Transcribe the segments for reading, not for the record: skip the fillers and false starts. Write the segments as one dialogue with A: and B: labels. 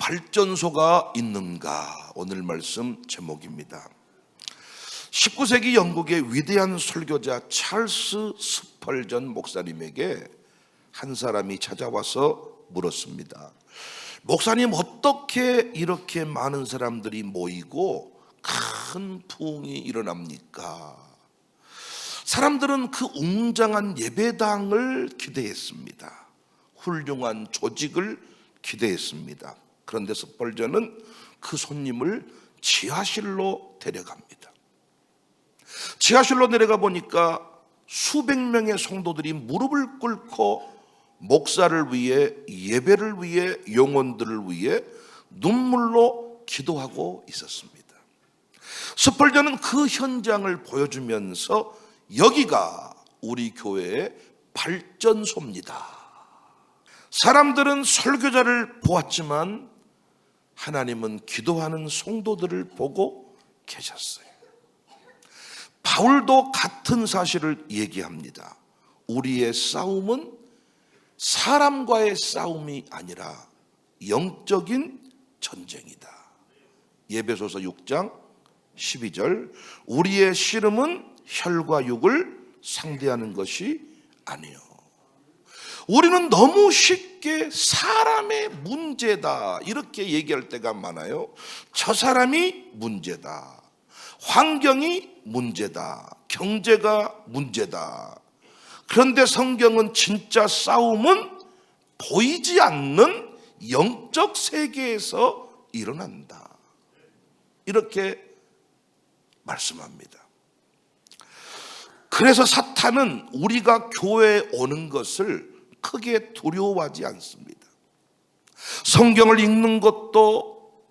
A: 발전소가 있는가? 오늘 말씀 제목입니다. 19세기 영국의 위대한 설교자 찰스 스펄전 목사님에게 한 사람이 찾아와서 물었습니다. 목사님, 어떻게 이렇게 많은 사람들이 모이고 큰 부흥이 일어납니까? 사람들은 그 웅장한 예배당을 기대했습니다. 훌륭한 조직을 기대했습니다. 그런데 스펄전은 그 손님을 지하실로 데려갑니다. 지하실로 내려가 보니까 수백 명의 성도들이 무릎을 꿇고 목사를 위해, 예배를 위해, 영혼들을 위해 눈물로 기도하고 있었습니다. 스펄전은 그 현장을 보여주면서 여기가 우리 교회의 발전소입니다. 사람들은 설교자를 보았지만 하나님은 기도하는 성도들을 보고 계셨어요. 바울도 같은 사실을 얘기합니다. 우리의 싸움은 사람과의 싸움이 아니라 영적인 전쟁이다. 에베소서 6장 12절, 우리의 씨름은 혈과 육을 상대하는 것이 아니요. 우리는 너무 쉽게 사람의 문제다 이렇게 얘기할 때가 많아요. 저 사람이 문제다, 환경이 문제다, 경제가 문제다. 그런데 성경은 진짜 싸움은 보이지 않는 영적 세계에서 일어난다 이렇게 말씀합니다. 그래서 사탄은 우리가 교회에 오는 것을 크게 두려워하지 않습니다. 성경을 읽는 것도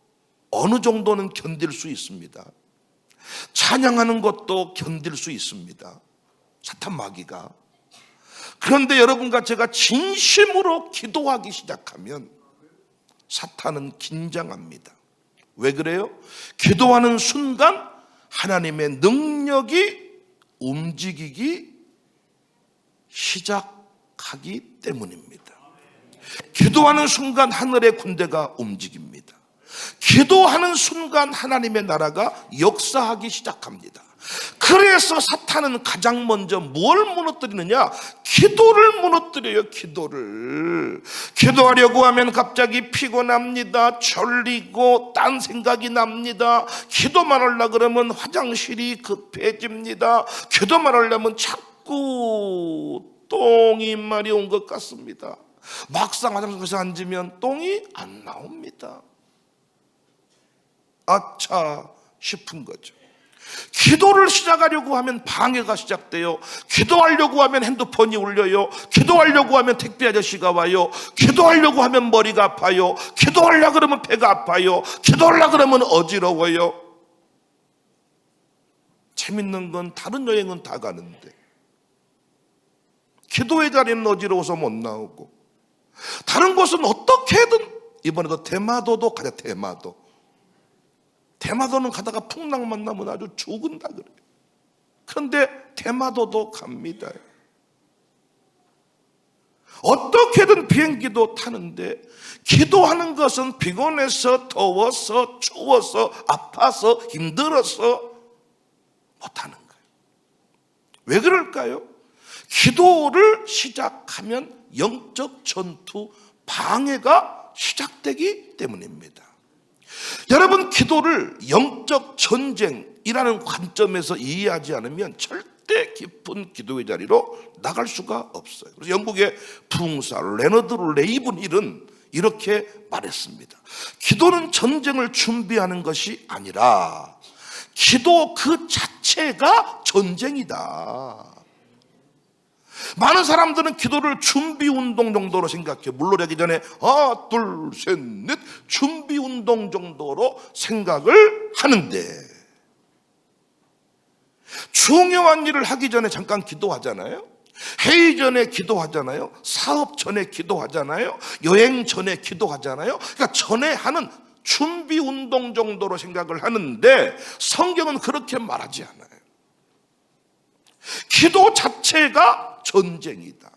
A: 어느 정도는 견딜 수 있습니다. 찬양하는 것도 견딜 수 있습니다. 사탄 마귀가. 그런데 여러분과 제가 진심으로 기도하기 시작하면 사탄은 긴장합니다. 왜 그래요? 기도하는 순간 하나님의 능력이 움직이기 시작하기 때문입니다. 기도하는 순간 하늘의 군대가 움직입니다. 기도하는 순간 하나님의 나라가 역사하기 시작합니다. 그래서 사탄은 가장 먼저 뭘 무너뜨리느냐? 기도를 무너뜨려요. 기도하려고 하면 갑자기 피곤합니다. 졸리고 딴 생각이 납니다. 기도만 하려고 그러면 화장실이 급해집니다. 기도만 하려면 자꾸 똥이 마려운 것 같습니다. 막상 화장실에서 앉으면 똥이 안 나옵니다. 아차 싶은 거죠. 기도를 시작하려고 하면 방해가 시작돼요. 기도하려고 하면 핸드폰이 울려요. 기도하려고 하면 택배 아저씨가 와요. 기도하려고 하면 머리가 아파요. 기도하려고 그러면 배가 아파요. 기도하려고 그러면 어지러워요. 재밌는 건 다른 여행은 다 가는데 기도의 자리는 어지러워서 못 나오고, 다른 곳은 어떻게든 이번에도 대마도도 가자. 대마도는 가다가 풍랑 만나면 아주 죽은다 그래요. 그런데 대마도도 갑니다. 어떻게든 비행기도 타는데 기도하는 것은 피곤해서, 더워서, 추워서, 아파서, 힘들어서 못하는 거예요. 왜 그럴까요? 기도를 시작하면 영적 전투, 방해가 시작되기 때문입니다. 여러분, 기도를 영적 전쟁이라는 관점에서 이해하지 않으면 절대 깊은 기도의 자리로 나갈 수가 없어요. 그래서 영국의 부흥사 레너드 레이븐힐은 이렇게 말했습니다. 기도는 전쟁을 준비하는 것이 아니라 기도 그 자체가 전쟁이다. 많은 사람들은 기도를 준비 운동 정도로 생각해요. 물놀이하기 전에 하나 둘 셋 넷 준비 운동 정도로 생각을 하는데, 중요한 일을 하기 전에 잠깐 기도하잖아요. 회의 전에 기도하잖아요. 사업 전에 기도하잖아요. 여행 전에 기도하잖아요. 그러니까 전에 하는 준비 운동 정도로 생각을 하는데 성경은 그렇게 말하지 않아요. 기도 자체가 전쟁이다.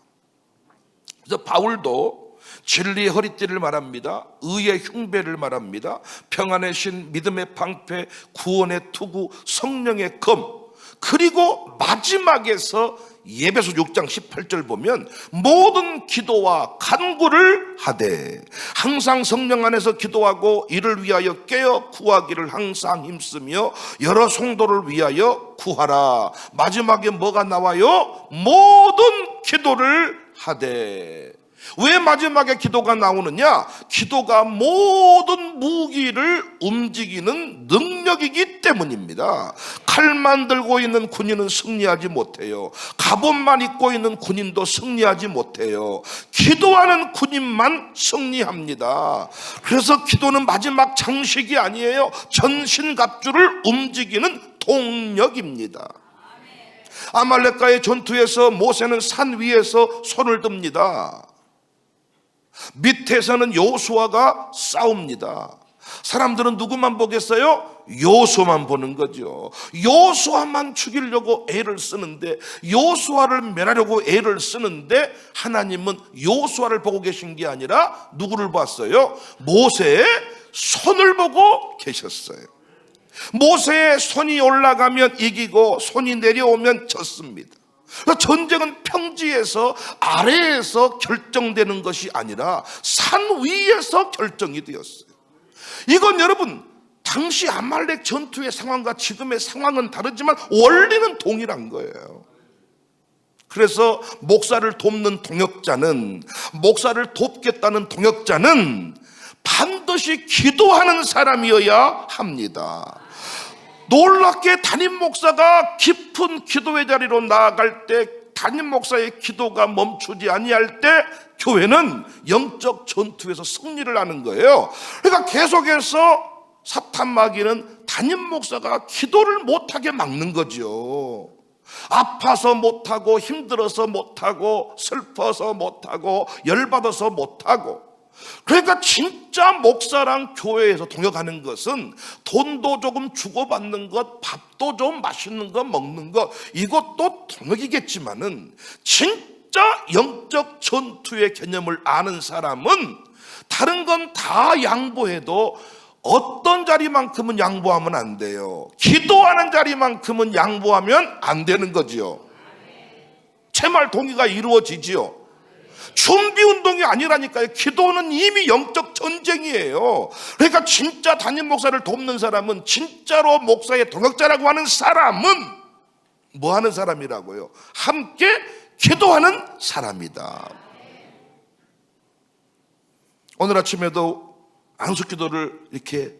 A: 그래서 바울도 진리의 허리띠를 말합니다. 의의 흉배를 말합니다. 평안의 신, 믿음의 방패, 구원의 투구, 성령의 검. 그리고 마지막에서 예배소 6장 18절 보면 모든 기도와 간구를 하되 항상 성령 안에서 기도하고 이를 위하여 깨어 구하기를 항상 힘쓰며 여러 성도를 위하여 구하라. 마지막에 뭐가 나와요? 모든 기도를 하되. 왜 마지막에 기도가 나오느냐? 기도가 모든 무기를 움직이는 능력이기 때문입니다. 칼만 들고 있는 군인은 승리하지 못해요. 갑옷만 입고 있는 군인도 승리하지 못해요. 기도하는 군인만 승리합니다. 그래서 기도는 마지막 장식이 아니에요. 전신갑주를 움직이는 동력입니다. 아말렉과의 전투에서 모세는 산 위에서 손을 듭니다. 밑에서는 여호수아가 싸웁니다. 사람들은 누구만 보겠어요? 여호수아만 보는 거죠. 여호수아만 죽이려고 애를 쓰는데, 여호수아를 멸하려고 애를 쓰는데, 하나님은 여호수아를 보고 계신 게 아니라 누구를 봤어요? 모세의 손을 보고 계셨어요. 모세의 손이 올라가면 이기고 손이 내려오면 졌습니다. 전쟁은 평지에서 아래에서 결정되는 것이 아니라 산 위에서 결정이 되었어요. 이건 여러분, 당시 아말렉 전투의 상황과 지금의 상황은 다르지만 원리는 동일한 거예요. 그래서 목사를 돕는 동역자는, 목사를 돕겠다는 동역자는 반드시 기도하는 사람이어야 합니다. 놀랍게 담임 목사가 깊은 기도의 자리로 나아갈 때, 담임 목사의 기도가 멈추지 아니할 때 교회는 영적 전투에서 승리를 하는 거예요. 그러니까 계속해서 사탄 마귀는 담임 목사가 기도를 못하게 막는 거죠. 아파서 못하고, 힘들어서 못하고, 슬퍼서 못하고, 열받아서 못하고. 그러니까 진짜 목사랑 교회에서 동역하는 것은 돈도 조금 주고받는 것, 밥도 좀 맛있는 거 먹는 것, 이것도 동역이겠지만은 진짜 영적 전투의 개념을 아는 사람은 다른 건 다 양보해도 어떤 자리만큼은 양보하면 안 돼요. 기도하는 자리만큼은 양보하면 안 되는 거지요. 제 말 동의가 이루어지지요. 준비 운동이 아니라니까요. 기도는 이미 영적 전쟁이에요. 그러니까 진짜 담임 목사를 돕는 사람은, 진짜로 목사의 동역자라고 하는 사람은 뭐 하는 사람이라고요? 함께 기도하는 사람이다. 오늘 아침에도 안수기도를 이렇게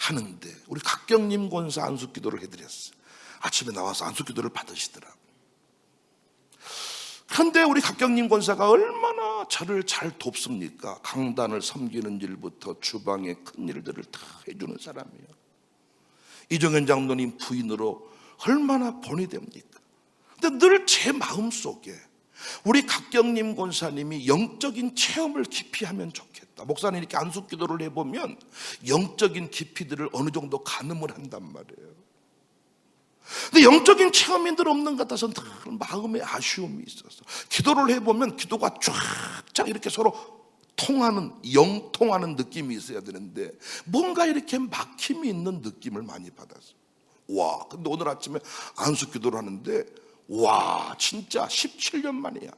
A: 하는데 우리 각경님 권사 안수기도를 해드렸어요. 아침에 나와서 안수기도를 받으시더라고요. 그런데 우리 각경님 권사가 얼마나 저를 잘 돕습니까? 강단을 섬기는 일부터 주방의 큰 일들을 다 해주는 사람이에요. 이정현 장로님 부인으로 얼마나 본이 됩니까? 근데 늘 제 마음속에 우리 각경님 권사님이 영적인 체험을 깊이 하면 좋겠다. 목사님 이렇게 안수기도를 해보면 영적인 깊이들을 어느 정도 가늠을 한단 말이에요. 근데 영적인 체험이 늘 없는 것 같아서 늘 마음에 아쉬움이 있어서 기도를 해보면 기도가 쫙쫙 이렇게 서로 통하는, 영통하는 느낌이 있어야 되는데 뭔가 이렇게 막힘이 있는 느낌을 많이 받았어요. 와, 근데 오늘 아침에 안수기도를 하는데 와, 진짜 17년 만이야.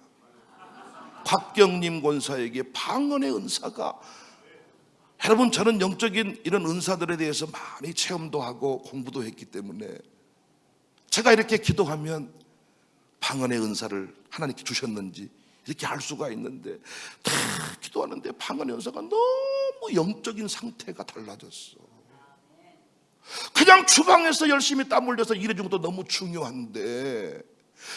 A: 곽경림 권사에게 방언의 은사가, 여러분 저는 영적인 이런 은사들에 대해서 많이 체험도 하고 공부도 했기 때문에 제가 이렇게 기도하면 방언의 은사를 하나님께 주셨는지 이렇게 알 수가 있는데, 다 기도하는데 방언의 은사가 너무 영적인 상태가 달라졌어. 그냥 주방에서 열심히 땀 흘려서 일해준 것도 너무 중요한데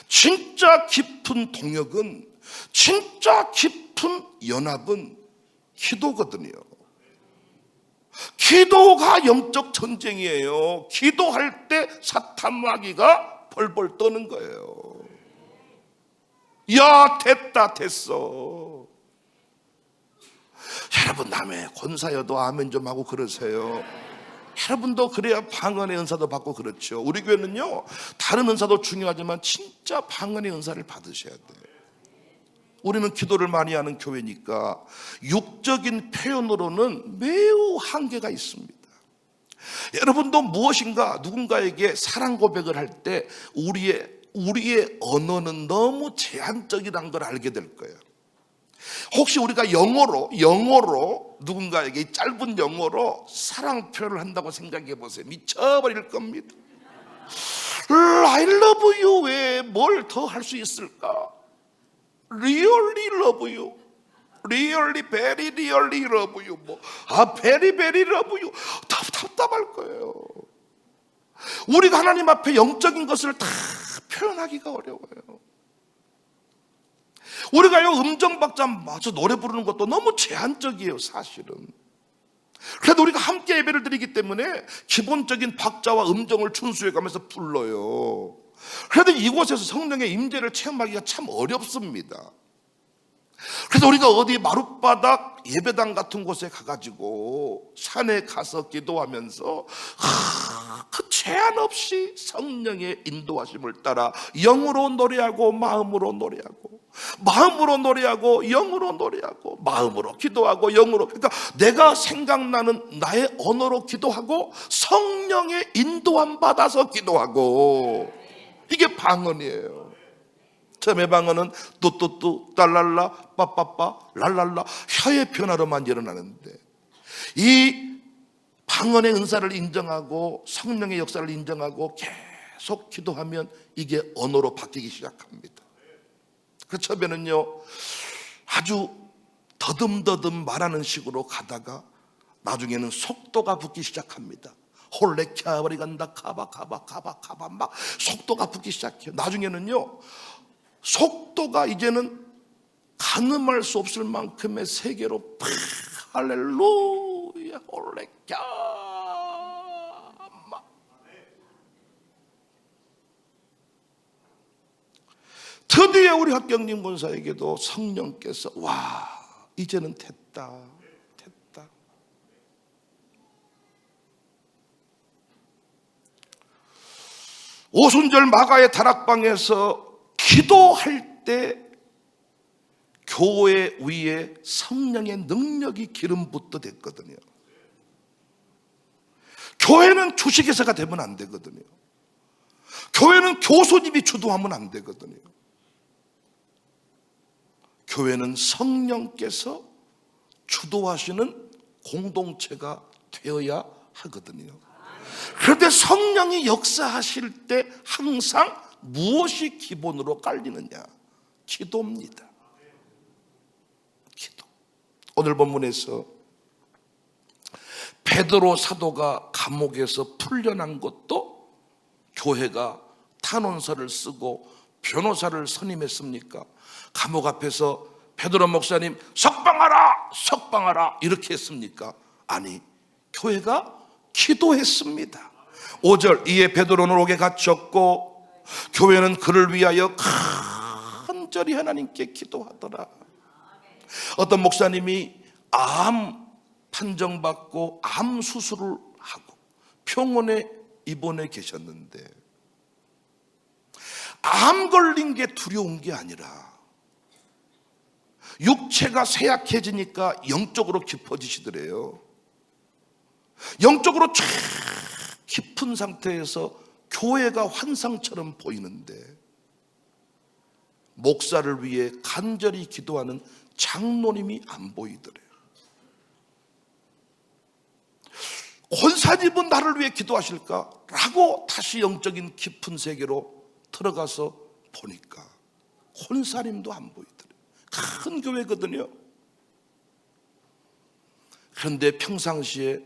A: 진짜 깊은 동역은, 진짜 깊은 연합은 기도거든요. 기도가 영적 전쟁이에요. 기도할 때 사탄 마귀가 벌벌 떠는 거예요. 야, 됐어. 여러분 남의 권사여도 아멘 좀 하고 그러세요. 여러분도 그래야 방언의 은사도 받고 그렇죠. 우리 교회는요, 다른 은사도 중요하지만 진짜 방언의 은사를 받으셔야 돼요. 우리는 기도를 많이 하는 교회니까 육적인 표현으로는 매우 한계가 있습니다. 여러분도 무엇인가 누군가에게 사랑 고백을 할 때 우리의 언어는 너무 제한적이라는 걸 알게 될 거예요. 혹시 우리가 영어로 누군가에게 짧은 영어로 사랑 표현을 한다고 생각해 보세요. 미쳐버릴 겁니다. I love you 외에 뭘 더 할 수 있을까? Really love you, really, very, really love you, very, very love you. 답답할 거예요. 우리가 하나님 앞에 영적인 것을 다 표현하기가 어려워요. 우리가요 음정박자 맞춰 노래 부르는 것도 너무 제한적이에요, 사실은. 그래도 우리가 함께 예배를 드리기 때문에 기본적인 박자와 음정을 준수해 가면서 불러요. 그래도 이곳에서 성령의 임재를 체험하기가 참 어렵습니다. 그래서 우리가 어디 마룻바닥 예배당 같은 곳에 가가지고 산에 가서 기도하면서 그 제한 없이 성령의 인도하심을 따라 영으로 노래하고 마음으로 노래하고 마음으로 노래하고 영으로 노래하고 마음으로 기도하고 영으로, 그러니까 내가 생각나는 나의 언어로 기도하고 성령의 인도함 받아서 기도하고, 이게 방언이에요. 처음에 방언은 뚜뚜뚜 딸랄라 빠빠빠 랄랄라 혀의 변화로만 일어나는데, 이 방언의 은사를 인정하고 성령의 역사를 인정하고 계속 기도하면 이게 언어로 바뀌기 시작합니다. 그 처음에는요 아주 더듬더듬 말하는 식으로 가다가 나중에는 속도가 붙기 시작합니다. 홀레캬바리 간다 카바 막 속도가 붙기 시작해요. 나중에는요 속도가 이제는 가늠할 수 없을 만큼의 세계로 팍 할렐루야 홀레캬 막. 드디어 우리 학경님 권사에게도 성령께서 와 이제는 됐다. 오순절 마가의 다락방에서 기도할 때 교회 위에 성령의 능력이 기름 붓듯했거든요. 교회는 주식회사가 되면 안 되거든요. 교회는 교수님이 주도하면 안 되거든요. 교회는 성령께서 주도하시는 공동체가 되어야 하거든요. 그런데 성령이 역사하실 때 항상 무엇이 기본으로 깔리느냐? 기도입니다. 기도. 오늘 본문에서 베드로 사도가 감옥에서 풀려난 것도 교회가 탄원서를 쓰고 변호사를 선임했습니까? 감옥 앞에서 베드로 목사님 석방하라 이렇게 했습니까? 아니, 교회가 기도했습니다. 5절 이에 베드로는 옥에 갇혔고 교회는 그를 위하여 간절히 하나님께 기도하더라. 어떤 목사님이 암 판정받고 암 수술을 하고 병원에 입원해 계셨는데 암 걸린 게 두려운 게 아니라 육체가 쇠약해지니까 영적으로 깊어지시더래요. 영적으로 쫙 깊은 상태에서 교회가 환상처럼 보이는데 목사를 위해 간절히 기도하는 장로님이 안 보이더래요. 권사님은 나를 위해 기도하실까? 라고 다시 영적인 깊은 세계로 들어가서 보니까 권사님도 안 보이더래요. 큰 교회거든요. 그런데 평상시에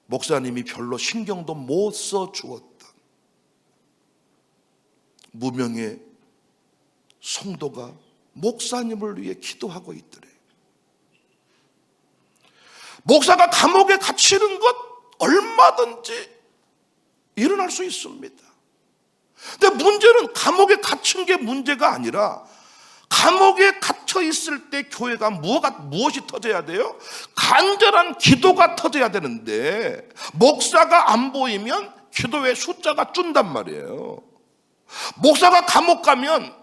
A: 목사님이 별로 신경도 못 써주었던 무명의 성도가 목사님을 위해 기도하고 있더래요. 목사가 감옥에 갇히는 것 얼마든지 일어날 수 있습니다. 근데 문제는 감옥에 갇힌 게 문제가 아니라 감옥에 갇혀 있을 때 교회가 무엇이 터져야 돼요? 간절한 기도가 터져야 되는데 목사가 안 보이면 기도의 숫자가 준단 말이에요. 목사가 감옥 가면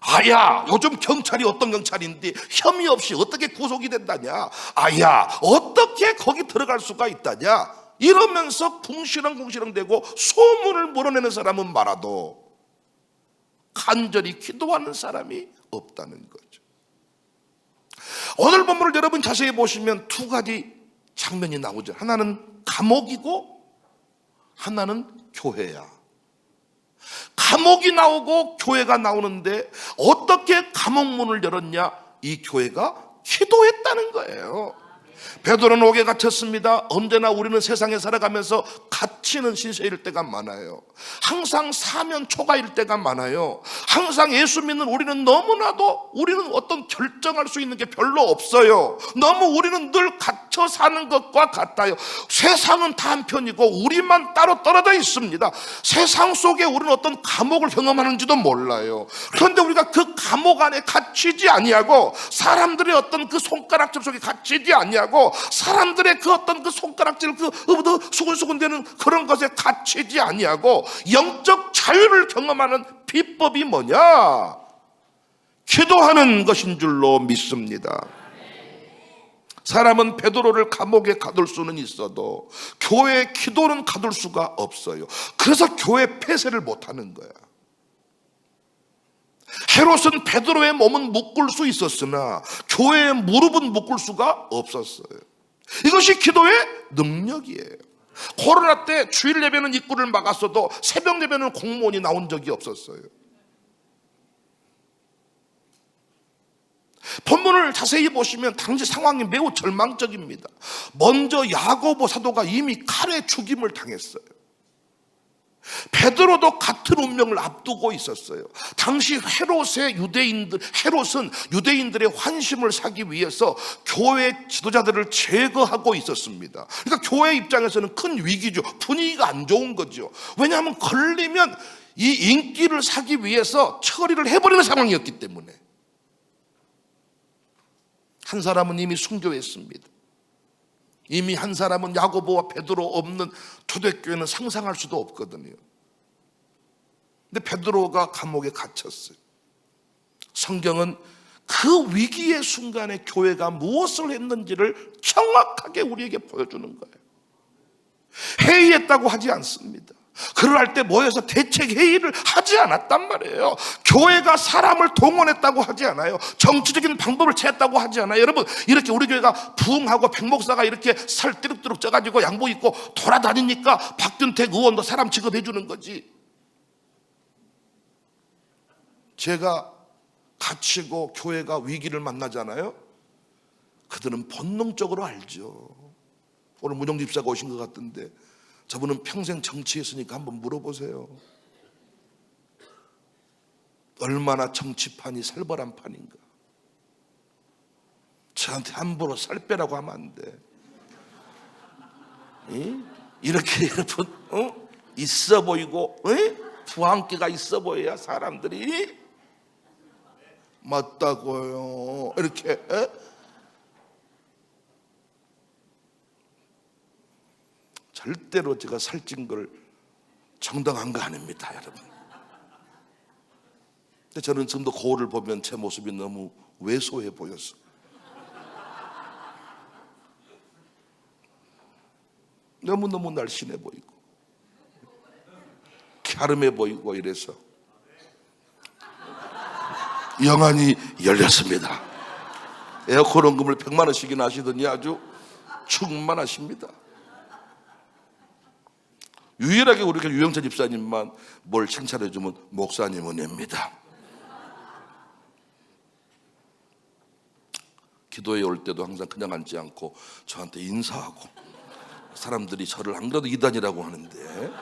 A: 아야, 요즘 경찰이 어떤 경찰인데 혐의 없이 어떻게 구속이 된다냐? 아야, 어떻게 거기 들어갈 수가 있다냐? 이러면서 궁시렁궁시렁대고 소문을 몰아내는 사람은 많아도 간절히 기도하는 사람이 없다는 거죠. 오늘 본문을 여러분 자세히 보시면 두 가지 장면이 나오죠. 하나는 감옥이고 하나는 교회야. 감옥이 나오고 교회가 나오는데 어떻게 감옥문을 열었냐? 이 교회가 기도했다는 거예요. 베드로는 옥에 갇혔습니다. 언제나 우리는 세상에 살아가면서 갇히는 신세일 때가 많아요. 항상 사면 초가일 때가 많아요. 항상 예수 믿는 우리는 너무나도 우리는 어떤 결정할 수 있는 게 별로 없어요. 너무 우리는 늘 갇혀 사는 것과 같아요. 세상은 다 한편이고 우리만 따로 떨어져 있습니다. 세상 속에 우리는 어떤 감옥을 경험하는지도 몰라요. 그런데 우리가 그 감옥 안에 갇히지 아니하고 사람들의 어떤 그 손가락질 속에 갇히지 아니하고 사람들의 그 어떤 그 손가락질 그 수근수근대는 그런 것에 갇히지 아니하고 영적 자유를 경험하는 비법이 뭐냐? 기도하는 것인 줄로 믿습니다. 사람은 베드로를 감옥에 가둘 수는 있어도 교회에 기도는 가둘 수가 없어요. 그래서 교회 폐쇄를 못하는 거야. 헤롯은 베드로의 몸은 묶을 수 있었으나 교회의 무릎은 묶을 수가 없었어요. 이것이 기도의 능력이에요. 코로나 때 주일 예배는 입구를 막았어도 새벽 예배는 공무원이 나온 적이 없었어요. 본문을 자세히 보시면 당시 상황이 매우 절망적입니다. 먼저 야고보 사도가 이미 칼에 죽임을 당했어요. 베드로도 같은 운명을 앞두고 있었어요. 당시 헤롯은 유대인들의 환심을 사기 위해서 교회 지도자들을 제거하고 있었습니다. 그러니까 교회 입장에서는 큰 위기죠. 분위기가 안 좋은 거죠. 왜냐하면 걸리면 이 인기를 사기 위해서 처리를 해버리는 상황이었기 때문에. 한 사람은 이미 순교했습니다. 이미 한 사람은 야고보와 베드로 없는 초대교회는 상상할 수도 없거든요. 근데 베드로가 감옥에 갇혔어요. 성경은 그 위기의 순간에 교회가 무엇을 했는지를 정확하게 우리에게 보여주는 거예요. 회의했다고 하지 않습니다. 그럴 때 모여서 대책 회의를 하지 않았단 말이에요. 교회가 사람을 동원했다고 하지 않아요. 정치적인 방법을 취했다고 하지 않아요. 여러분, 이렇게 우리 교회가 부흥하고 백목사가 이렇게 살 띠룩띠룩 쪄가지고 양복 입고 돌아다니니까 박균택 의원도 사람 취급해 주는 거지. 제가 갇히고 교회가 위기를 만나잖아요. 그들은 본능적으로 알죠. 오늘 문영 집사가 오신 것 같은데 저분은 평생 정치했으니까 한번 물어보세요. 얼마나 정치판이 살벌한 판인가. 저한테 함부로 살 빼라고 하면 안 돼. 이렇게 여러분 있어 보이고 부항기가 있어 보여야 사람들이 맞다고요 이렇게 절대로 제가 살찐 걸 정당한 거 아닙니다, 여러분. 근데 저는 지금도 거울을 보면 제 모습이 너무 왜소해 보였어. 너무너무 날씬해 보이고 갸름해 보이고 이래서 영안이 열렸습니다. 에어컨 원금을 100만 원씩이나 하시더니 아주 충만하십니다. 유일하게 우리 유영철 집사님만 뭘 칭찬해주면 목사님은 냅니다. 기도에 올 때도 항상 그냥 앉지 않고 저한테 인사하고, 사람들이 저를 안 그래도 이단이라고 하는데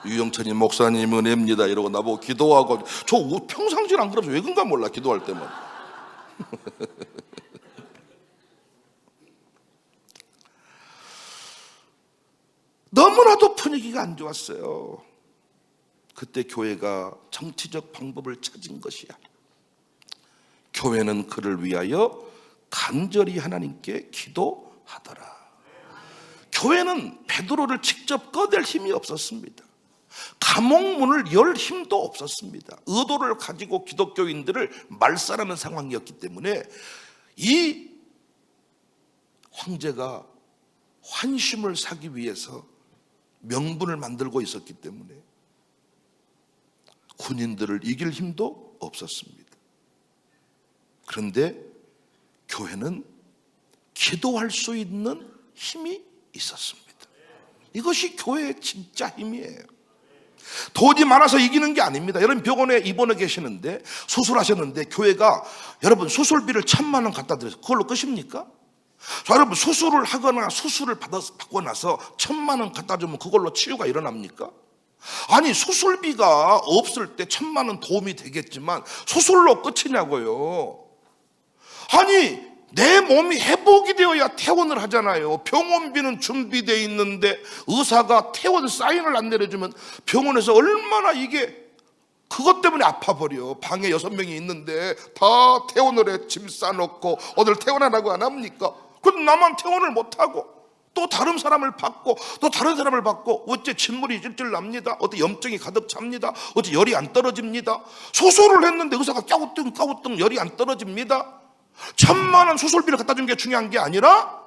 A: 유영철님 목사님은 냅니다 이러고 나보고 기도하고, 저 평상시에 안 그러면서 왜 그런가 몰라. 기도할 때만 너무나도 분위기가 안 좋았어요. 그때 교회가 정치적 방법을 찾은 것이야. 교회는 그를 위하여 간절히 하나님께 기도하더라. 교회는 베드로를 직접 꺼낼 힘이 없었습니다. 감옥문을 열 힘도 없었습니다. 의도를 가지고 기독교인들을 말살하는 상황이었기 때문에 이 황제가 환심을 사기 위해서 명분을 만들고 있었기 때문에 군인들을 이길 힘도 없었습니다. 그런데 교회는 기도할 수 있는 힘이 있었습니다. 이것이 교회의 진짜 힘이에요. 돈이 많아서 이기는 게 아닙니다. 여러분 병원에 입원해 계시는데 수술하셨는데 교회가 여러분 수술비를 1,000만 원 갖다 드려서 그걸로 끝입니까? 자, 여러분 수술을 하거나 수술을 받고 나서 1,000만 원 갖다 주면 그걸로 치유가 일어납니까? 아니 수술비가 없을 때 1,000만 원 도움이 되겠지만 수술로 끝이냐고요. 아니 내 몸이 회복이 되어야 퇴원을 하잖아요. 병원비는 준비되어 있는데 의사가 퇴원 사인을 안 내려주면 병원에서 얼마나 이게 그것 때문에 아파버려. 방에 6명이 있는데 다 퇴원을 해. 짐 싸놓고 오늘 퇴원하라고 안 합니까? 근데 나만 퇴원을 못하고 또 다른 사람을 받고 또 다른 사람을 받고 어째 진물이 질질 납니다. 어째 염증이 가득 찹니다. 어째 열이 안 떨어집니다. 수술을 했는데 의사가 까우뚱 열이 안 떨어집니다. 1,000만 원 수술비를 갖다 준 게 중요한 게 아니라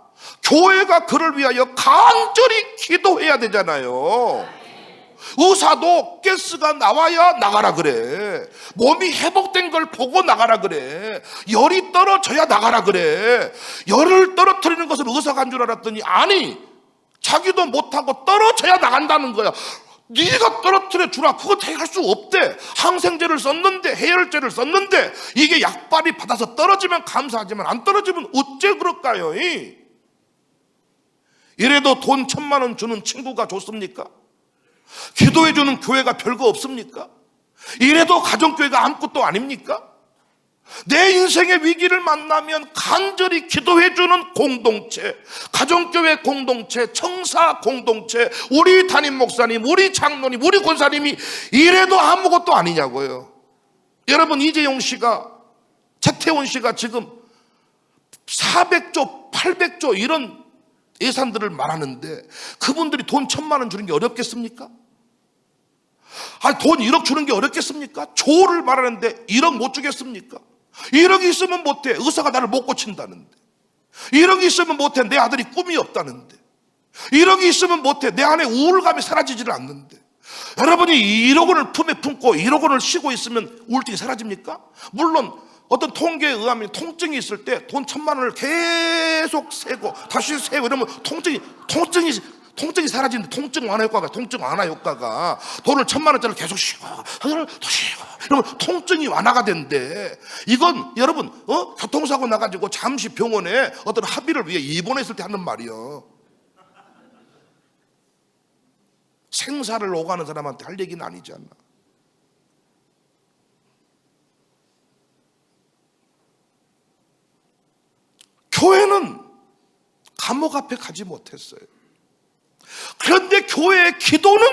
A: 교회가 그를 위하여 간절히 기도해야 되잖아요. 의사도 가스가 나와야 나가라 그래. 몸이 회복된 걸 보고 나가라 그래. 열이 떨어져야 나가라 그래. 열을 떨어뜨리는 것은 의사가 한 줄 알았더니 아니 자기도 못하고 떨어져야 나간다는 거야. 네가 떨어뜨려 주라. 그거 해결할 수 없대. 항생제를 썼는데 해열제를 썼는데 이게 약발이 받아서 떨어지면 감사하지만 안 떨어지면 어째 그럴까요? 이래도 돈 1,000만 원 주는 친구가 좋습니까? 기도해 주는 교회가 별거 없습니까? 이래도 가정교회가 아무것도 아닙니까? 내 인생의 위기를 만나면 간절히 기도해 주는 공동체, 가정교회 공동체, 청사 공동체, 우리 담임 목사님, 우리 장로님, 우리 권사님이 이래도 아무것도 아니냐고요. 여러분 이재용 씨가, 최태원 씨가 지금 400조, 800조 이런 예산들을 말하는데 그분들이 돈 1,000만 원 주는 게 어렵겠습니까? 아니 돈 1억 주는 게 어렵겠습니까? 조를 말하는데 1억 못 주겠습니까? 1억이 있으면 못해. 의사가 나를 못 고친다는데. 1억이 있으면 못해. 내 아들이 꿈이 없다는데. 1억이 있으면 못해. 내 안에 우울감이 사라지지를 않는데. 여러분이 1억 원을 품에 품고 1억 원을 쉬고 있으면 우울증이 사라집니까? 물론 어떤 통계에 의하면 통증이 있을 때 돈 1,000만 원을 계속 세고 다시 세고 이러면 통증이 사라지는데 통증 완화 효과가 돈을 1,000만 원짜리를 계속 쉬고 또 쉬고 이러면 통증이 완화가 된대. 이건 여러분 교통사고 나가지고 잠시 병원에 어떤 합의를 위해 입원했을 때 하는 말이요. 생사를 오가는 사람한테 할 얘기는 아니지 않나. 교회는 감옥 앞에 가지 못했어요. 그런데 교회의 기도는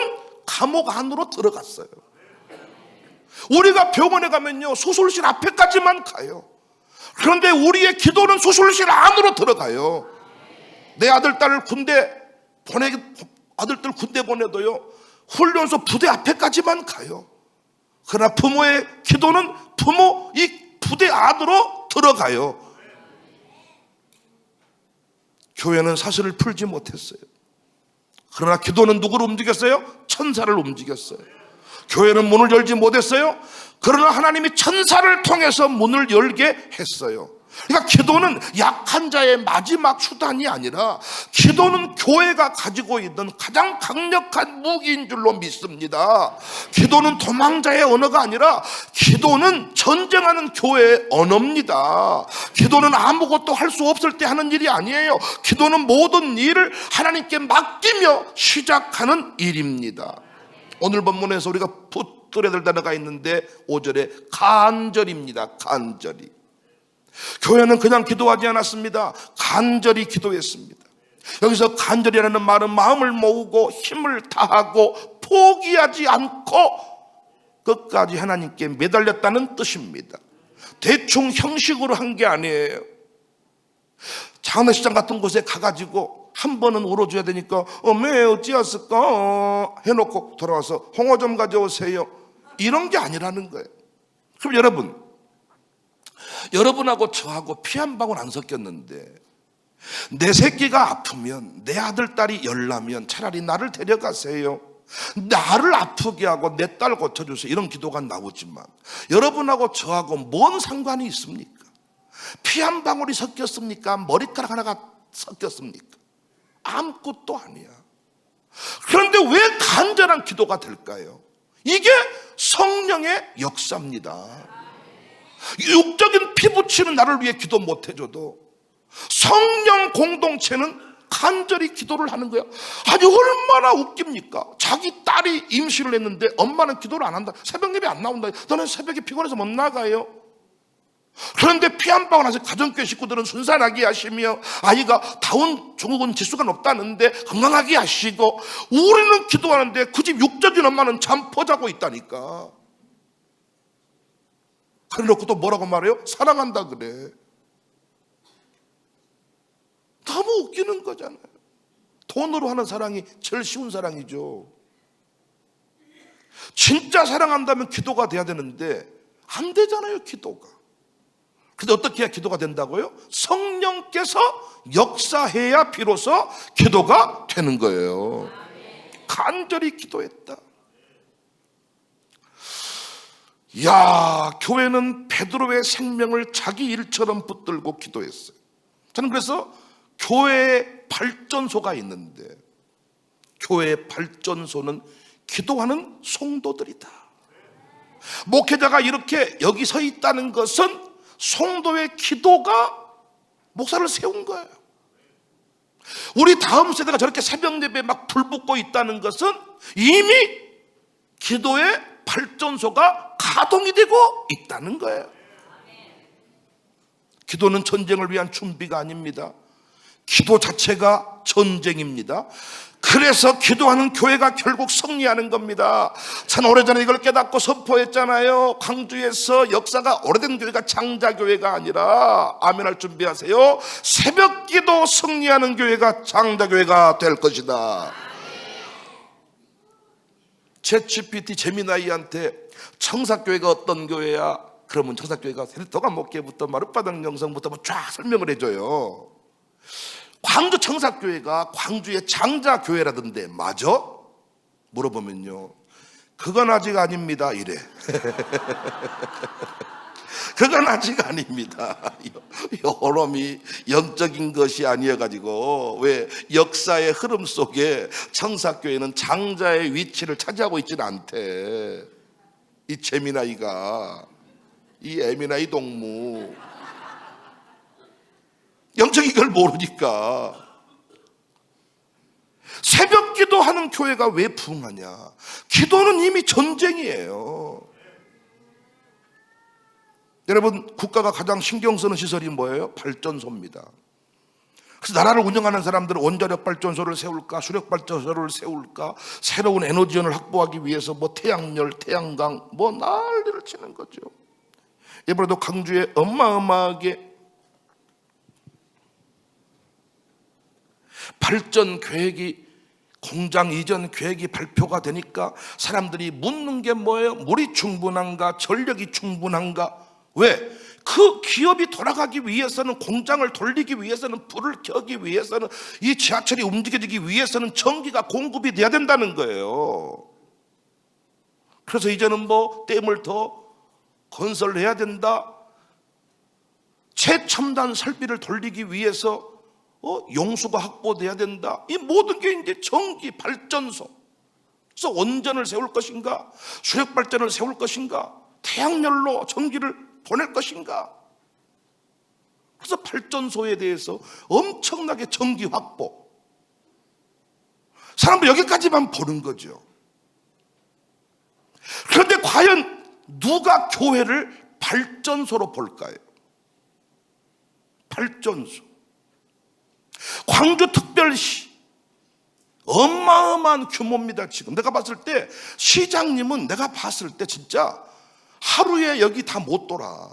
A: 감옥 안으로 들어갔어요. 우리가 병원에 가면요 수술실 앞에까지만 가요. 그런데 우리의 기도는 수술실 안으로 들어가요. 내 아들 딸을 아들들 군대 보내도요 훈련소 부대 앞에까지만 가요. 그러나 부모의 기도는 부모 이 부대 안으로 들어가요. 교회는 사슬을 풀지 못했어요. 그러나 기도는 누구를 움직였어요? 천사를 움직였어요. 교회는 문을 열지 못했어요. 그러나 하나님이 천사를 통해서 문을 열게 했어요. 그러니까 기도는 약한 자의 마지막 수단이 아니라 기도는 교회가 가지고 있는 가장 강력한 무기인 줄로 믿습니다. 기도는 도망자의 언어가 아니라 기도는 전쟁하는 교회의 언어입니다. 기도는 아무것도 할 수 없을 때 하는 일이 아니에요. 기도는 모든 일을 하나님께 맡기며 시작하는 일입니다. 오늘 본문에서 우리가 붙들어야 될 단어가 있는데 5절에 간절입니다. 간절히. 교회는 그냥 기도하지 않았습니다. 간절히 기도했습니다. 여기서 간절이라는 말은 마음을 모으고 힘을 다하고 포기하지 않고 끝까지 하나님께 매달렸다는 뜻입니다. 대충 형식으로 한 게 아니에요. 장례식장 같은 곳에 가가지고 한 번은 울어줘야 되니까 매 어찌했을까 해놓고 돌아와서 홍어 좀 가져오세요. 이런 게 아니라는 거예요. 그럼 여러분하고 저하고 피 한 방울 안 섞였는데 내 새끼가 아프면, 내 아들 딸이 열나면 차라리 나를 데려가세요. 나를 아프게 하고 내 딸 고쳐주세요. 이런 기도가 나오지만 여러분하고 저하고 뭔 상관이 있습니까? 피 한 방울이 섞였습니까? 머리카락 하나가 섞였습니까? 아무것도 아니야. 그런데 왜 간절한 기도가 될까요? 이게 성령의 역사입니다. 육적인 피부치는 나를 위해 기도 못 해줘도 성령 공동체는 간절히 기도를 하는 거야. 아니 얼마나 웃깁니까? 자기 딸이 임신을 했는데 엄마는 기도를 안 한다. 새벽 예배 안 나온다. 너는 새벽에 피곤해서 못 나가요. 그런데 피 한 방울 나서 가정교회 식구들은 순산하게 하시며 아이가 다운 증후군 지수가 높다는데 건강하게 하시고, 우리는 기도하는데 그 집 육적인 엄마는 잠퍼 자고 있다니까. 그래놓고 또 뭐라고 말해요? 사랑한다 그래. 너무 웃기는 거잖아요. 돈으로 하는 사랑이 제일 쉬운 사랑이죠. 진짜 사랑한다면 기도가 돼야 되는데 안 되잖아요, 기도가. 근데 어떻게 해야 기도가 된다고요? 성령께서 역사해야 비로소 기도가 되는 거예요. 간절히 기도했다. 야, 교회는 베드로의 생명을 자기 일처럼 붙들고 기도했어요. 저는 그래서 교회의 발전소가 있는데, 교회의 발전소는 기도하는 성도들이다. 목회자가 이렇게 여기 서 있다는 것은 성도의 기도가 목사를 세운 거예요. 우리 다음 세대가 저렇게 새벽 예배에 막 불붙고 있다는 것은 이미 기도의 발전소가 가동이 되고 있다는 거예요. 기도는 전쟁을 위한 준비가 아닙니다. 기도 자체가 전쟁입니다. 그래서 기도하는 교회가 결국 승리하는 겁니다. 전 오래전에 이걸 깨닫고 선포했잖아요. 광주에서 역사가 오래된 교회가 장자교회가 아니라, 아멘할 준비하세요, 새벽기도 승리하는 교회가 장자교회가 될 것이다. 챗GPT 제미나이한테 청사교회가 어떤 교회야? 그러면 청사교회가 세리토가 목회부터 마룻바닥 영성부터 쫙 설명을 해줘요. 광주 청사교회가 광주의 장자교회라던데 맞아? 물어보면요, 그건 아직 아닙니다 이래. 그건 아직 아닙니다. 여러분이 영적인 것이 아니어가지고, 왜 역사의 흐름 속에 청사교회는 장자의 위치를 차지하고 있지는 않대. 이 제미나이가, 이 에미나이 동무 영적인 걸 모르니까. 새벽 기도하는 교회가 왜 부흥하냐? 기도는 이미 전쟁이에요. 여러분, 국가가 가장 신경 쓰는 시설이 뭐예요? 발전소입니다. 그래서 나라를 운영하는 사람들은 원자력 발전소를 세울까, 수력 발전소를 세울까, 새로운 에너지원을 확보하기 위해서 뭐 태양열, 태양광 뭐 난리를 치는 거죠. 이번에도 광주에 어마어마하게 발전 계획이, 공장 이전 계획이 발표가 되니까 사람들이 묻는 게 뭐예요? 물이 충분한가? 전력이 충분한가? 왜? 그 기업이 돌아가기 위해서는, 공장을 돌리기 위해서는, 불을 켜기 위해서는, 이 지하철이 움직여지기 위해서는 전기가 공급이 돼야 된다는 거예요. 그래서 이제는 뭐 댐을 더 건설해야 된다, 최첨단 설비를 돌리기 위해서 용수가 확보돼야 된다. 이 모든 게 이제 전기 발전소. 그래서 원전을 세울 것인가, 수력 발전을 세울 것인가, 태양열로 전기를 보낼 것인가. 그래서 발전소에 대해서 엄청나게 전기 확보. 사람들 여기까지만 보는 거죠. 그런데 과연 누가 교회를 발전소로 볼까요? 발전소. 광주특별시 어마어마한 규모입니다. 지금 내가 봤을 때 시장님은, 내가 봤을 때 진짜 하루에 여기 다 못 돌아.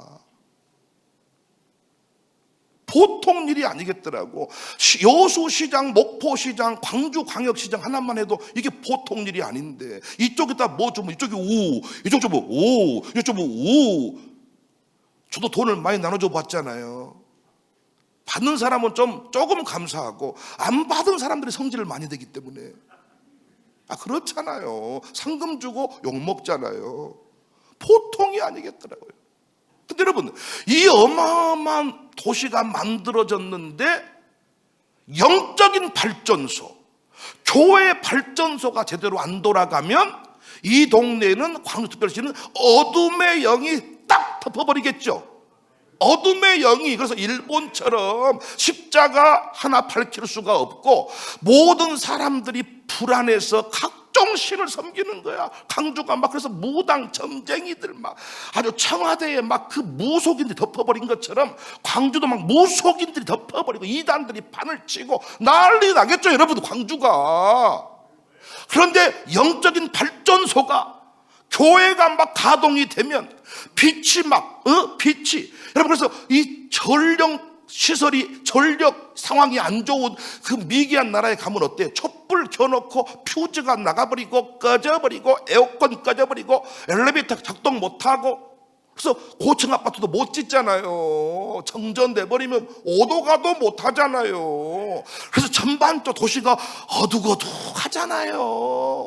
A: 보통 일이 아니겠더라고. 여수시장, 목포시장, 광주광역시장 하나만 해도 이게 보통 일이 아닌데, 이쪽에다 뭐 주면 이쪽이 우, 이쪽 주면 우, 이쪽 주면 우. 저도 돈을 많이 나눠줘 봤잖아요. 받는 사람은 조금 감사하고, 안 받은 사람들이 성질을 많이 내기 때문에. 그렇잖아요. 상금 주고 욕 먹잖아요. 보통이 아니겠더라고요. 근데 여러분, 이 어마어마한 도시가 만들어졌는데 영적인 발전소, 교회 발전소가 제대로 안 돌아가면 이 동네에는, 광주특별시는 어둠의 영이 딱 덮어버리겠죠. 어둠의 영이, 그래서 일본처럼 십자가 하나 밝힐 수가 없고 모든 사람들이 불안해서 각종 신을 섬기는 거야. 광주가 막 그래서 무당 점쟁이들 막 아주 청와대에 막 그 무속인들이 덮어버린 것처럼 광주도 막 무속인들이 덮어버리고 이단들이 판을 치고 난리 나겠죠, 여러분, 광주가. 그런데 영적인 발전소가, 교회가 막 가동이 되면 빛이 여러분, 그래서 이 전력 상황이 안 좋은 그 미개한 나라에 가면 어때요? 촛불 켜놓고 퓨즈가 나가버리고 꺼져버리고 에어컨 꺼져버리고 엘리베이터 작동 못하고, 그래서 고층 아파트도 못 짓잖아요. 정전돼버리면 오도 가도 못하잖아요. 그래서 전반적으로 도시가 어둑어둑하잖아요.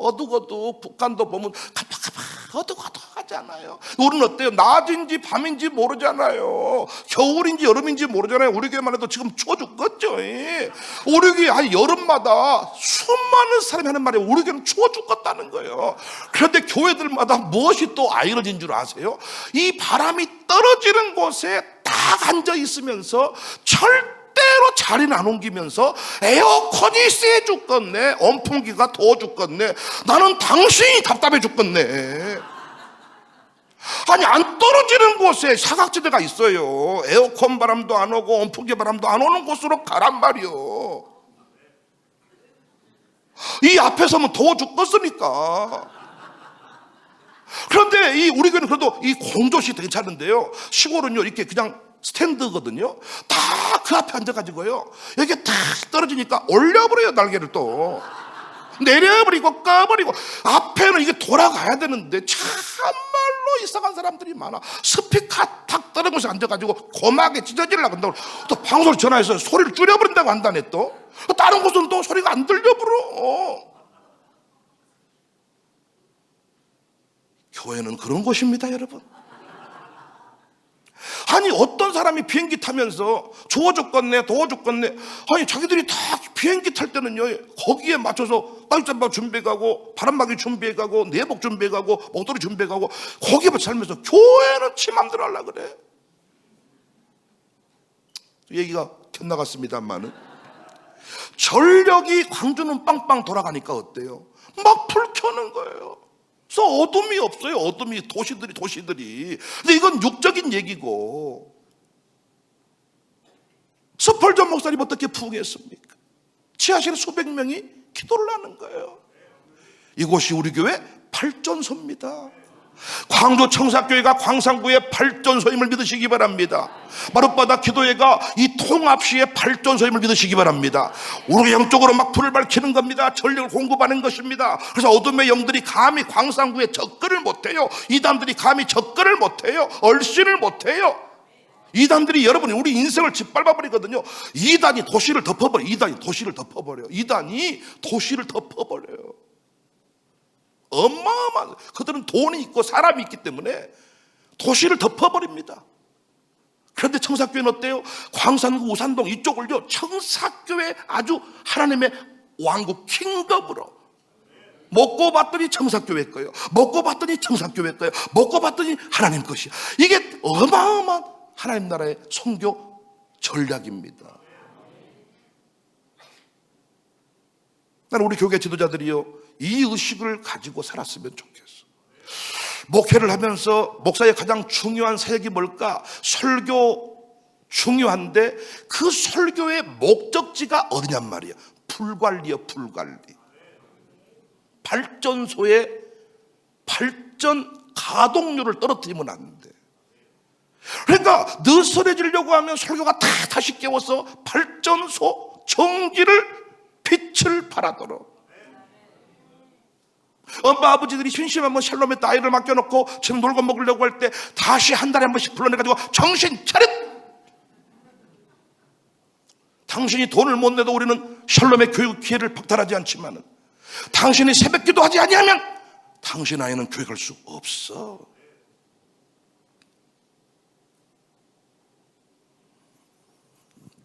A: 어둑어둑. 북한도 보면 가팍가팍 어둑어둑하잖아요. 우리는 어때요? 낮인지 밤인지 모르잖아요. 겨울인지 여름인지 모르잖아요. 우리 교회만 해도 지금 추워 죽겠죠. 우리 교회 여름마다 수많은 사람이 하는 말이 우리 교회는 추워 죽겠다는 거예요. 그런데 교회들마다 무엇이 또 아이러진 줄 아세요? 이 바람이 떨어지는 곳에 딱 앉아 있으면서 절대로 자리는 안 옮기면서 에어컨이 세 죽겠네, 온풍기가 더워 죽겠네, 나는 당신이 답답해 죽겠네. 안 떨어지는 곳에 사각지대가 있어요. 에어컨 바람도 안 오고 온풍기 바람도 안 오는 곳으로 가란 말이요. 이 앞에 서면 더워 죽겠으니까. 그런데 우리 교회는 그래도 이 공조시 괜찮은데요, 시골은요 이렇게 그냥 스탠드거든요. 다 그 앞에 앉아가지고요, 여기 딱 떨어지니까 올려버려요, 날개를. 또 내려버리고 꺼버리고. 앞에는 이게 돌아가야 되는데 참말로 이상한 사람들이 많아. 스피커 탁 떨어지면서 앉아가지고 고막에 찢어지려고 한다고 또 방송을 전화해서 소리를 줄여버린다고 한다네. 또 다른 곳은 또 소리가 안 들려버려. 교회는 그런 곳입니다, 여러분. 어떤 사람이 비행기 타면서 좋아 죽겠네, 더워 죽겠네. 자기들이 다 비행기 탈 때는요, 거기에 맞춰서 딸잠바 준비해가고, 바람막이 준비해가고, 내복 준비해가고, 목도리 준비해가고, 거기에 살면서 교회는 지 맘대로 하려고 그래. 얘기가 곁나갔습니다만은, 전력이 광주는 빵빵 돌아가니까 어때요? 막 불 켜는 거예요. 그래서 어둠이 없어요. 어둠이, 도시들이. 근데 이건 육적인 얘기고. 서펄전 목사님 어떻게 부흥했습니까? 지하실에 수백 명이 기도를 하는 거예요. 이곳이 우리 교회 발전소입니다. 광주 청사교회가 광산구의 발전소임을 믿으시기 바랍니다. 마룻바닥 기도회가 이 통합시의 발전소임을 믿으시기 바랍니다. 우리 영적으로 막 불을 밝히는 겁니다. 전력을 공급하는 것입니다. 그래서 어둠의 영들이 감히 광산구에 접근을 못해요. 이단들이 감히 접근을 못해요. 얼씬을 못해요. 이단들이 여러분이 우리 인생을 짓밟아버리거든요. 이단이 도시를 덮어버려요. 이단이 도시를 덮어버려요. 어마어마한, 그들은 돈이 있고 사람이 있기 때문에 도시를 덮어버립니다. 그런데 청사교회는 어때요? 광산구 우산동 이쪽을요, 청사교회 아주 하나님의 왕국 킹덤으로 먹고 봤더니 청사교회 거예요, 먹고 봤더니 청사교회 거예요, 먹고 봤더니 하나님 것이야. 이게 어마어마한 하나님 나라의 선교 전략입니다. 나는 우리 교회 지도자들이요, 이 의식을 가지고 살았으면 좋겠어. 목회를 하면서 목사의 가장 중요한 사역이 뭘까? 설교 중요한데 그 설교의 목적지가 어디냔 말이야. 풀관리요, 풀관리. 발전소의 발전 가동률을 떨어뜨리면 안 돼. 그러니까 느슨해지려고 하면 설교가 다시 깨워서 발전소 전기를 빛을 발하도록. 엄마 아버지들이 심심하면 샬롬에 아이를 맡겨놓고 지금 놀고 먹으려고 할 때 다시 한 달에 한 번씩 불러내가지고 정신 차릿! 당신이 돈을 못 내도 우리는 샬롬의 교육 기회를 박탈하지 않지만 당신이 새벽기도 하지 아니하면 당신 아이는 교육할 수 없어.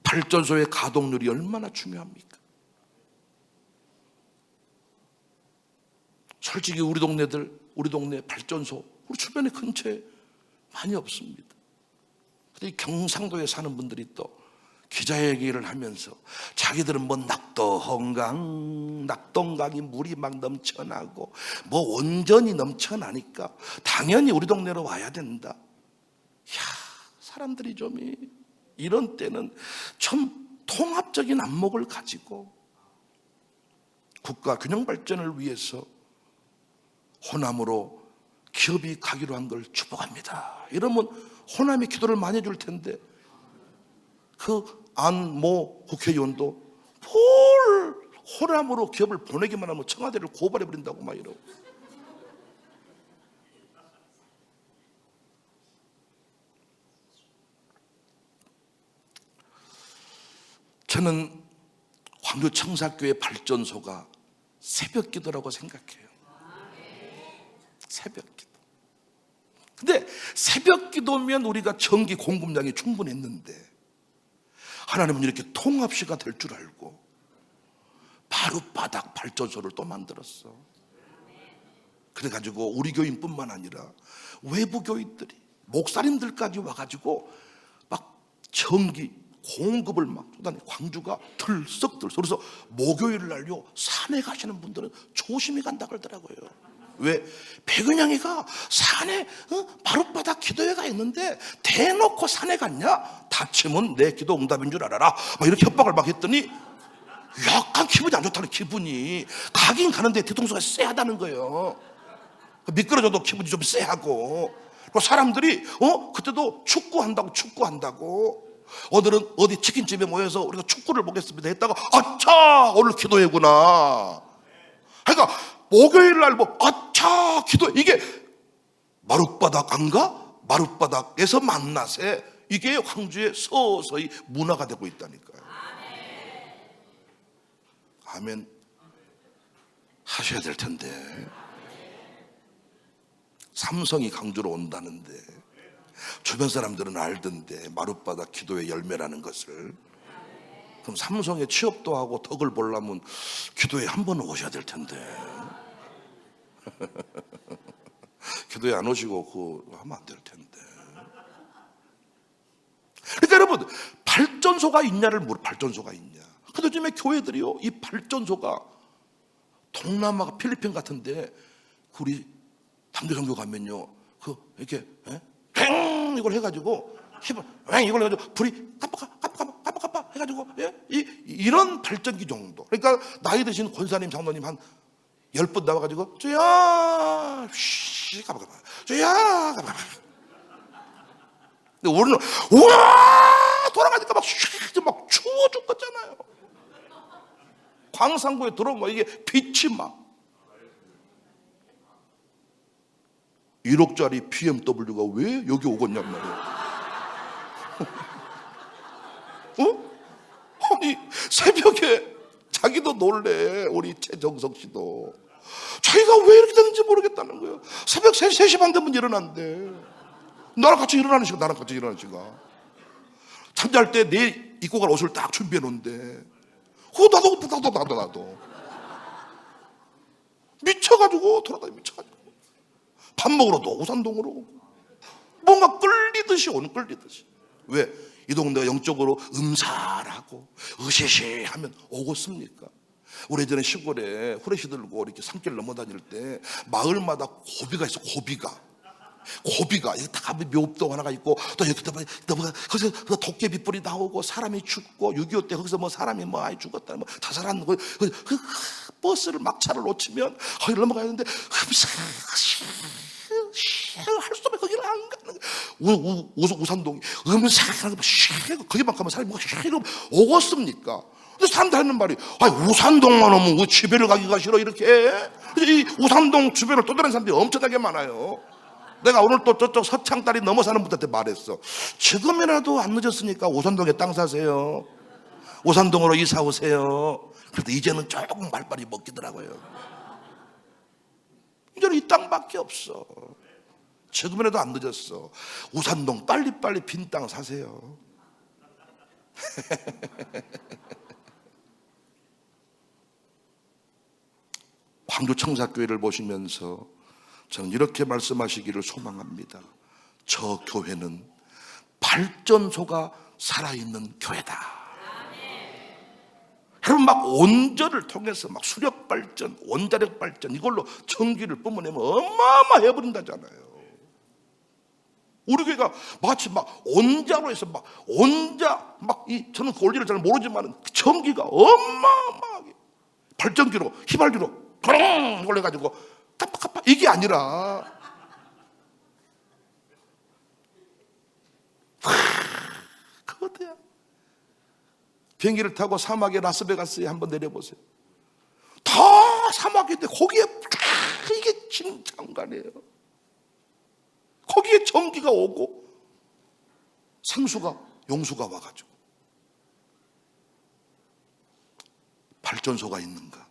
A: 발전소의 가동률이 얼마나 중요합니까? 솔직히 우리 동네 발전소 우리 주변에 근처에 많이 없습니다. 근데 경상도에 사는 분들이 또 기자회견을 하면서 자기들은 뭐 낙동강이 물이 막 넘쳐나고 뭐 온전히 넘쳐나니까 당연히 우리 동네로 와야 된다. 야, 사람들이 좀 이런 때는 좀 통합적인 안목을 가지고 국가 균형 발전을 위해서 호남으로 기업이 가기로 한 걸 축복합니다. 이러면 호남이 기도를 많이 해줄 텐데 그 안모 국회의원도 뭘 호남으로 기업을 보내기만 하면 청와대를 고발해버린다고 막 이러고. 저는 광주 청사교회 발전소가 새벽기도라고 생각해요. 새벽기도. 근데 새벽기도면 우리가 전기 공급량이 충분했는데 하나님은 이렇게 통합시가 될 줄 알고 바로 발전소를 또 만들었어. 그래가지고 우리 교인뿐만 아니라 외부 교인들이 목사님들까지 와가지고 막 전기 공급을 막 쏟아내. 광주가 들썩들썩. 그래서 목요일 날요 산에 가시는 분들은 조심히 간다 그러더라고요. 왜? 백은영이가 산에 마룻바닥 기도회가 있는데 대놓고 산에 갔냐? 다치면 내 기도 응답인 줄 알아라. 막 이렇게 협박을 막 했더니 약간 기분이 안 좋다는 기분이. 가긴 가는데 뒤통수가 쎄하다는 거예요. 미끄러져도 기분이 좀 쎄하고. 그리고 사람들이 그때도 축구한다고 오늘은 어디 치킨집에 모여서 우리가 축구를 보겠습니다 했다가 아차 오늘 기도회구나. 그러니까 목요일 날 아차 기도. 이게 마룻바닥에서 만나세. 이게 광주에 서서히 문화가 되고 있다니까요. 아멘 하셔야 될 텐데. 삼성이 광주로 온다는데 주변 사람들은 알던데 마룻바닥 기도의 열매라는 것을. 그럼 삼성에 취업도 하고 덕을 보려면 기도에 한 번 오셔야 될 텐데. 기도에 안 오시고 그거 하면 안 될 텐데. 그러니까 여러분 발전소가 있냐를 발전소가 있냐. 근데 요즘에 교회들이요 이 발전소가 동남아가 필리핀 같은데 우리 담대성교 가면요 이렇게 팽 이걸 해가지고 힘을 이걸 해가지고 불이 깜빡 해가지고 이런 발전기 정도. 그러니까 나이 드신 권사님 장로님 한 10분 나와가지고 주야 가봐 주야 가봐. 근데 우리는 우와 돌아가니까 막 추워 죽겠잖아요. 광산구에 들어오면 이게 빛이 막 1억짜리 BMW가 왜 여기 오겠냔 말이야. 아니 새벽에 자기도 놀래. 우리 최정석 씨도 자기가 왜 이렇게 되는지 모르겠다는 거예요. 새벽 3시 반 되면 일어난대. 나랑 같이 일어나는 시간. 잠잘 때 내 입고 갈 옷을 딱 준비해 놓은데 나도 미쳐가지고 돌아다니. 미쳐가지고 밥 먹으러 또 오산동으로 뭔가 끌리듯이. 왜? 이 동네가 영적으로 음살하고 으시시하면 오겠습니까? 우리 예전에 시골에 후레쉬 들고 이렇게 산길 넘어다닐 때 마을마다 고비가 있어. 고비가 이거 다 묘읍도 하나가 있고 또 여기 거기서 도깨비 뿔이 나오고 사람이 죽고 6.25 때 거기서 뭐 사람이 뭐 아이 죽었다 뭐 자살한 거 버스를 막차를 놓치면 거기 넘어가야 되는데 할 수 없어. 거기를 안 가는 거야. 우산동이 음산하고 거기만 가면 사람이 오겠습니까? 근데 사람들 하는 말이, 우산동만 오면 왜 집에를 가기가 싫어 이렇게 해? 이 우산동 주변을 떠도는 사람들이 엄청나게 많아요. 내가 오늘 또 저쪽 서창다리 넘어 사는 분한테 말했어. 지금이라도 안 늦었으니까 우산동에 땅 사세요. 우산동으로 이사 오세요. 그래도 이제는 조금 말빨이 먹히더라고요. 이제는 이 땅밖에 없어. 지금이라도 안 늦었어. 우산동 빨리빨리 빈 땅 사세요. 광주청사교회를 보시면서 저는 이렇게 말씀하시기를 소망합니다. 저 교회는 발전소가 살아있는 교회다. 여러분, 막 온전을 통해서 막 수력 발전, 원자력 발전 이걸로 전기를 뿜어내면 어마어마해 버린다잖아요. 우리 교회가 마치 막 원자로 해서 막 원자 저는 그 원리를 잘 모르지만 전기가 어마어마하게 발전기로 휘발유로 도롱 이걸 해가지고 까빡까빡 이게 아니라 거대한 비행기를 타고 사막의 라스베가스에 한번 내려보세요. 다 사막인데 거기에 이게 진창관이에요. 거기에 전기가 오고 용수가 와가지고 발전소가 있는가?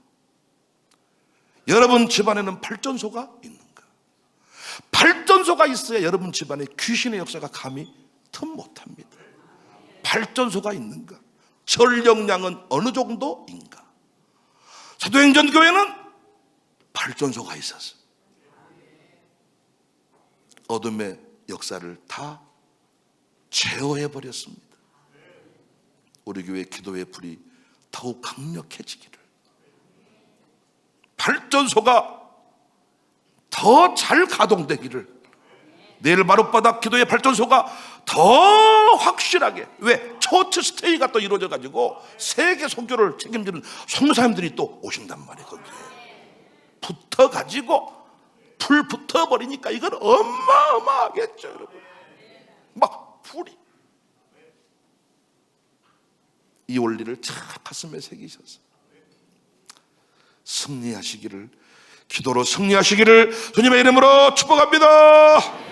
A: 여러분 집안에는 발전소가 있는가? 발전소가 있어야 여러분 집안에 귀신의 역사가 감히 틈 못합니다. 발전소가 있는가? 전력량은 어느 정도인가? 사도행전 교회는 발전소가 있었어요. 어둠의 역사를 다 제어해버렸습니다. 우리 교회 기도의 불이 더욱 강력해지기를, 발전소가 더 잘 가동되기를, 내일 마룻바닥 기도의 발전소가 더 확실하게, 왜? 처치 스테이가 또 이루어져 가지고 세계 선교를 책임지는 선교사님들이 또 오신단 말이에요. 거기에 붙어 가지고 불 붙어버리니까 이건 어마어마하겠죠, 여러분. 막 불이. 이 원리를 참 가슴에 새기셔서 승리하시기를, 기도로 승리하시기를 주님의 이름으로 축복합니다.